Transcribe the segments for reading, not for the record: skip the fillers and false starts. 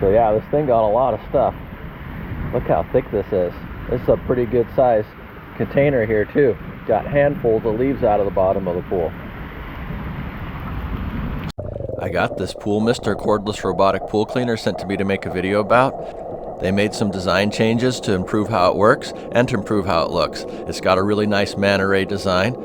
So yeah, this thing got a lot of stuff. Look how thick this is. This is a pretty good size container here too. Got handfuls of leaves out of the bottom of the pool. I got this PoolMr cordless robotic pool cleaner sent to me to make a video about. They made some design changes to improve how it works and to improve how it looks. It's got a really nice manta ray design.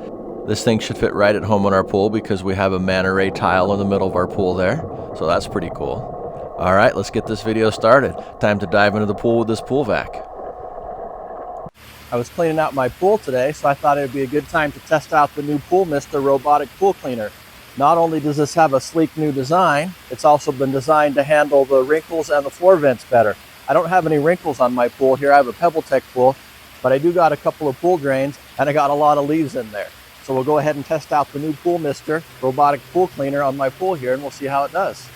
This thing should fit right at home in our pool because we have a manta ray tile in the middle of our pool there. So that's pretty cool. All right, let's get this video started. Time to dive into the pool with this pool vac. I was cleaning out my pool today, so I thought it would be a good time to test out the new PoolMr robotic pool cleaner. Not only does this have a sleek new design, it's also been designed to handle the wrinkles and the floor vents better. I don't have any wrinkles on my pool here. I have a PebbleTech pool, but I do got a couple of pool drains and I got a lot of leaves in there. So we'll go ahead and test out the new PoolMr robotic pool cleaner on my pool here and we'll see how it does.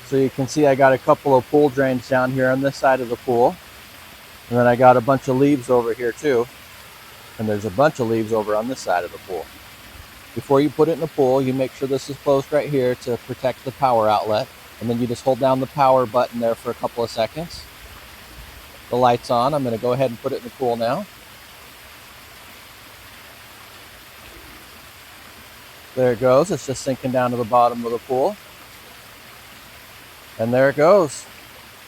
So you can see I got a couple of pool drains down here on this side of the pool. And then I got a bunch of leaves over here too. And there's a bunch of leaves over on this side of the pool. Before you put it in the pool, you make sure this is closed right here to protect the power outlet. And then you just hold down the power button there for a couple of seconds. The light's on. I'm going to go ahead and put it in the pool now. There it goes. It's just sinking down to the bottom of the pool. And there it goes.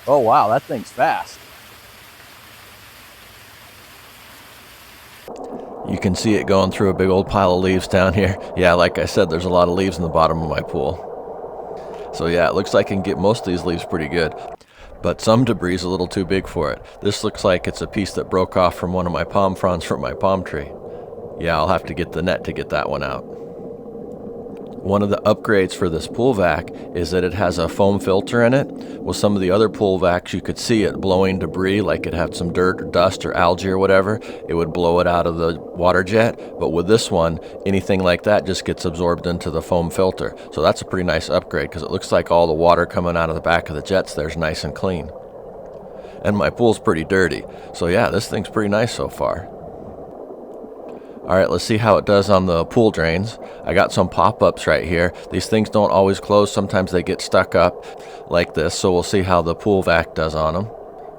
Oh wow, that thing's fast. You can see it going through a big old pile of leaves down here. Yeah, like I said, there's a lot of leaves in the bottom of my pool. So yeah, it looks like I can get most of these leaves pretty good. But some debris is a little too big for it. This looks like it's a piece that broke off from one of my palm fronds from my palm tree. Yeah, I'll have to get the net to get that one out. One of the upgrades for this pool vac is that it has a foam filter in it. With some of the other pool vacs, you could see it blowing debris, like it had some dirt or dust or algae or whatever. It would blow it out of the water jet. But with this one, anything like that just gets absorbed into the foam filter. So that's a pretty nice upgrade because it looks like all the water coming out of the back of the jets there's nice and clean. And my pool's pretty dirty. So yeah, this thing's pretty nice so far. All right, let's see how it does on the pool drains. I got some pop-ups right here. These things don't always close. Sometimes they get stuck up like this. So we'll see how the pool vac does on them.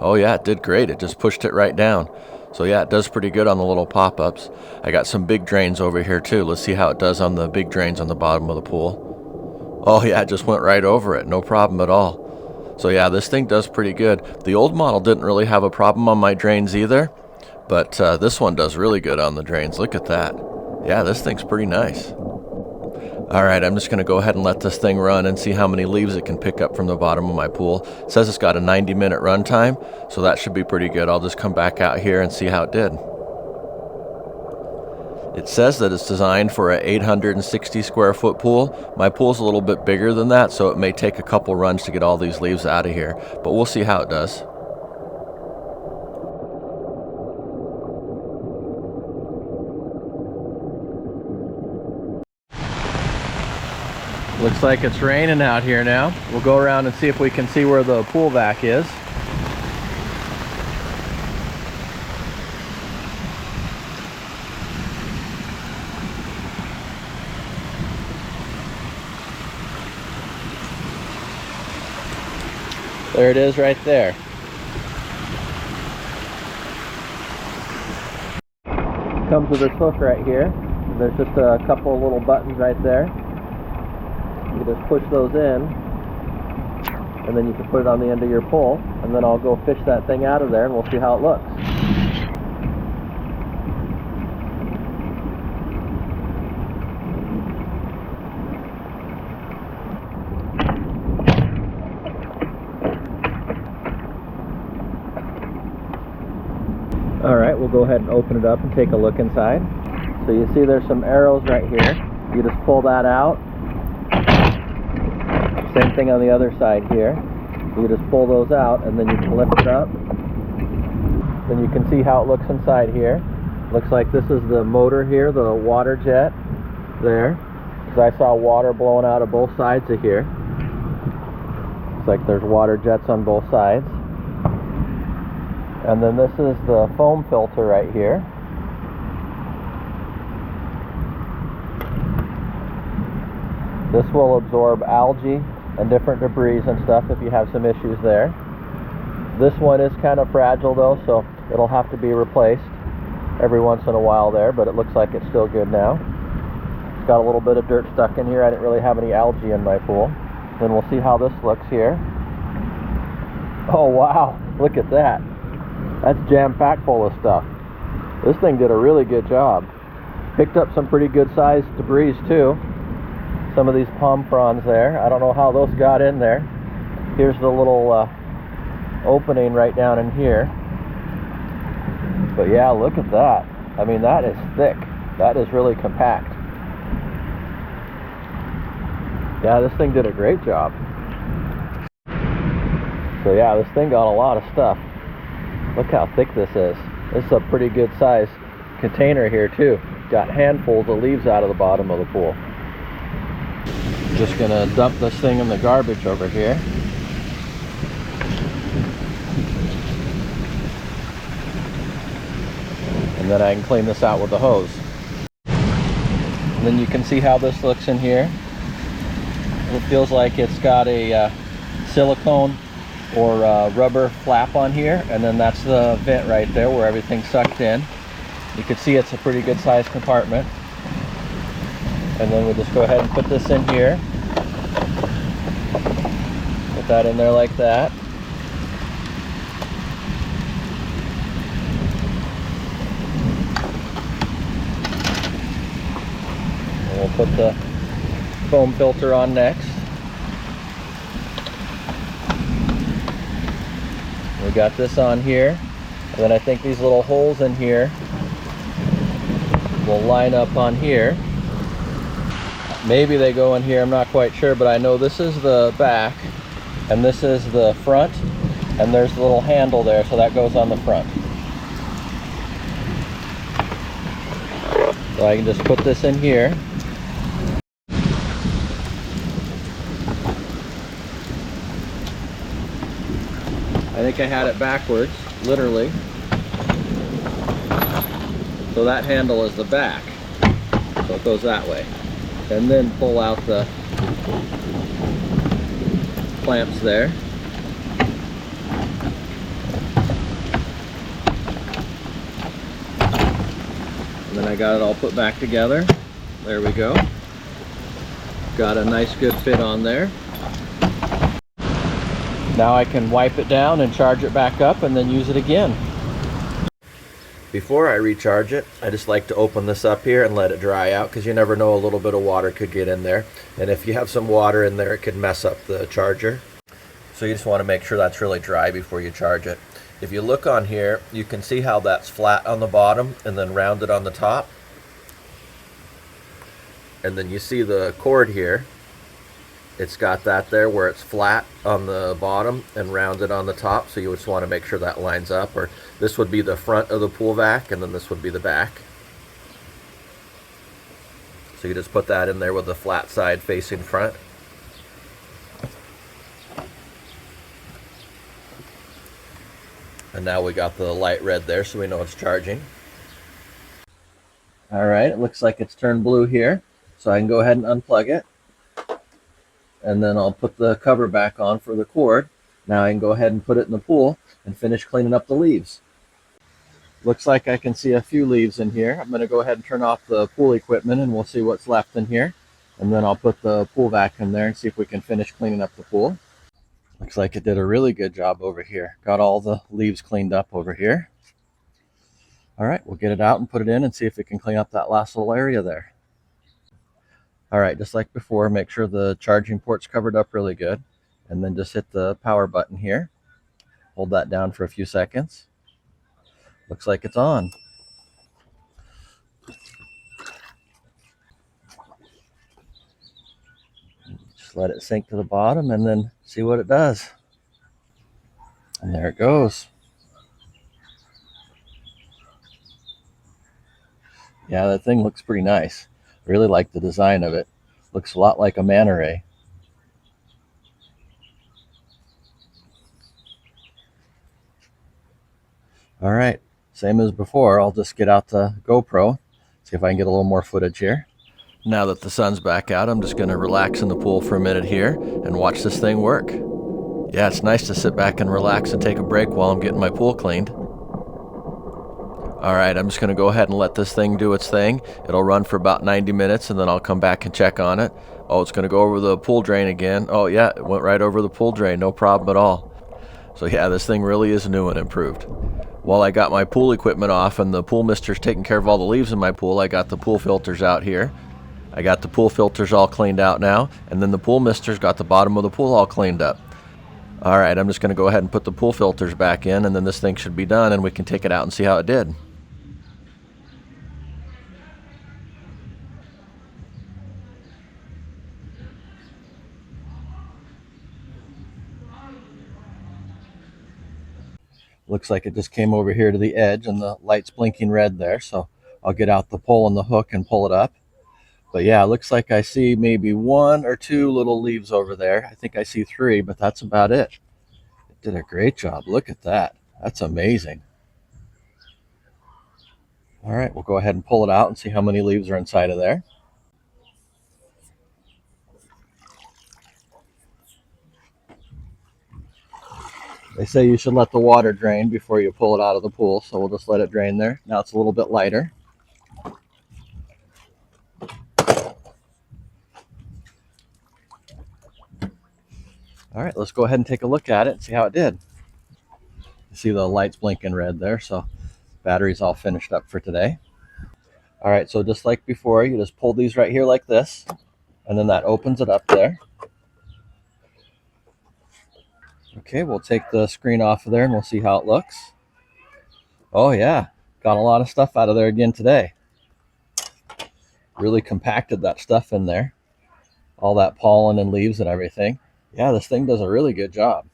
Oh yeah, it did great. It just pushed it right down. So yeah, it does pretty good on the little pop-ups. I got some big drains over here too. Let's see how it does on the big drains on the bottom of the pool. Oh yeah, it just went right over it. No problem at all. So yeah, this thing does pretty good. The old model didn't really have a problem on my drains either. But this one does really good on the drains. Look at that. Yeah, this thing's pretty nice. All right, I'm just going to go ahead and let this thing run and see how many leaves it can pick up from the bottom of my pool. It says it's got a 90-minute run time, so that should be pretty good. I'll just come back out here and see how it did. It says that it's designed for an 860 square foot pool. My pool's a little bit bigger than that, so it may take a couple runs to get all these leaves out of here. But we'll see how it does. Looks like it's raining out here now. We'll go around and see if we can see where the pool vac is. There it is right there. Comes with this hook right here. There's just a couple of little buttons right there. You just push those in, and then you can put it on the end of your pole, and then I'll go fish that thing out of there and we'll see how it looks. Alright, we'll go ahead and open it up and take a look inside. So you see there's some arrows right here. You just pull that out. Same thing on the other side here. You just pull those out and then you can lift it up. Then you can see how it looks inside here. Looks like this is the motor here, the water jet there. Because I saw water blowing out of both sides of here. Looks like there's water jets on both sides. And then this is the foam filter right here. This will absorb algae and different debris and stuff if you have some issues there. This one is kind of fragile though, so it'll have to be replaced every once in a while there, but it looks like it's still good now. It's got a little bit of dirt stuck in here. I didn't really have any algae in my pool. Then we'll see how this looks here. Oh wow, look at that. That's jam-packed full of stuff. This thing did a really good job. Picked up some pretty good sized debris too. Some of these palm fronds there. I don't know how those got in there. Here's the little opening right down in here. But yeah, look at that. I mean, that is thick. That is really compact. Yeah, this thing did a great job. So yeah, this thing got a lot of stuff. Look how thick this is. This is a pretty good size container here too. Got handfuls of leaves out of the bottom of the pool. Just gonna dump this thing in the garbage over here. And then I can clean this out with the hose. And then you can see how this looks in here. It feels like it's got a silicone or rubber flap on here, and then that's the vent right there where everything's sucked in. You can see it's a pretty good sized compartment. And then we'll just go ahead and put this in here. Put that in there like that. And we'll put the foam filter on next. We got this on here. And then I think these little holes in here will line up on here. Maybe they go in here, I'm not quite sure, but I know this is the back and this is the front, and there's the little handle there, so that goes on the front. So I can just put this in here. I think I had it backwards, literally. So that handle is the back, so it goes that way. And then pull out the clamps there. And then I got it all put back together. There we go. Got a nice good fit on there. Now I can wipe it down and charge it back up and then use it again. Before I recharge it, I just like to open this up here and let it dry out, because you never know, a little bit of water could get in there. And if you have some water in there, it could mess up the charger. So you just want to make sure that's really dry before you charge it. If you look on here, you can see how that's flat on the bottom and then rounded on the top. And then you see the cord here. It's got that there where it's flat on the bottom and rounded on the top, so you just want to make sure that lines up. Or this would be the front of the pool vac, and then this would be the back. So you just put that in there with the flat side facing front. And now we got the light red there, so we know it's charging. Alright, it looks like it's turned blue here, so I can go ahead and unplug it. And then I'll put the cover back on for the cord. Now I can go ahead and put it in the pool and finish cleaning up the leaves. Looks like I can see a few leaves in here. I'm going to go ahead and turn off the pool equipment and we'll see what's left in here. And then I'll put the pool vac in there and see if we can finish cleaning up the pool. Looks like it did a really good job over here. Got all the leaves cleaned up over here. All right, we'll get it out and put it in and see if we can clean up that last little area there. All right, just like before, make sure the charging port's covered up really good, and then just hit the power button here. Hold that down for a few seconds. Looks like it's on. Just let it sink to the bottom and then see what it does. And there it goes. Yeah, that thing looks pretty nice. Really like the design of it. Looks a lot like a manta ray. All right, same as before. I'll just get out the GoPro, see if I can get a little more footage here. Now that the sun's back out, I'm just going to relax in the pool for a minute here and watch this thing work. Yeah, it's nice to sit back and relax and take a break while I'm getting my pool cleaned. Alright, I'm just going to go ahead and let this thing do its thing. It'll run for about 90 minutes and then I'll come back and check on it. Oh, it's going to go over the pool drain again. Oh yeah, it went right over the pool drain, no problem at all. So yeah, this thing really is new and improved. While I got my pool equipment off and the PoolMr's taking care of all the leaves in my pool, I got the pool filters out here. I got the pool filters all cleaned out now, and then the PoolMr's got the bottom of the pool all cleaned up. Alright, I'm just going to go ahead and put the pool filters back in, and then this thing should be done and we can take it out and see how it did. Looks like it just came over here to the edge and the light's blinking red there, so I'll get out the pole and the hook and pull it up. But yeah, it looks like I see maybe 1 or 2 little leaves over there. I think I see 3, but that's about it. It did a great job. Look at that. That's amazing. All right, we'll go ahead and pull it out and see how many leaves are inside of there. They say you should let the water drain before you pull it out of the pool, so we'll just let it drain there. Now it's a little bit lighter. All right, let's go ahead and take a look at it and see how it did. You see the lights blinking red there, so battery's all finished up for today. All right, so just like before, you just pull these right here like this, and then that opens it up there. Okay, we'll take the screen off of there and we'll see how it looks. Oh yeah, got a lot of stuff out of there again today. Really compacted that stuff in there. All that pollen and leaves and everything. Yeah, this thing does a really good job.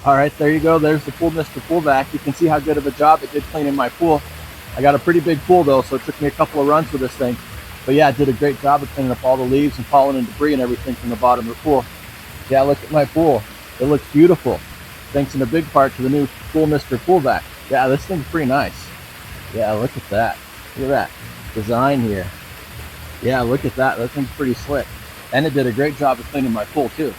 All right, there you go. There's the PoolMr pool vac. You can see how good of a job it did cleaning my pool. I got a pretty big pool though, so it took me a couple of runs with this thing. But yeah, it did a great job of cleaning up all the leaves and pollen and debris and everything from the bottom of the pool. Yeah, look at my pool. It looks beautiful. Thanks in a big part to the new PoolMr pool vac. Yeah, this thing's pretty nice. Yeah, look at that. Look at that design here. Yeah, look at that. That thing's pretty slick. And it did a great job of cleaning my pool too.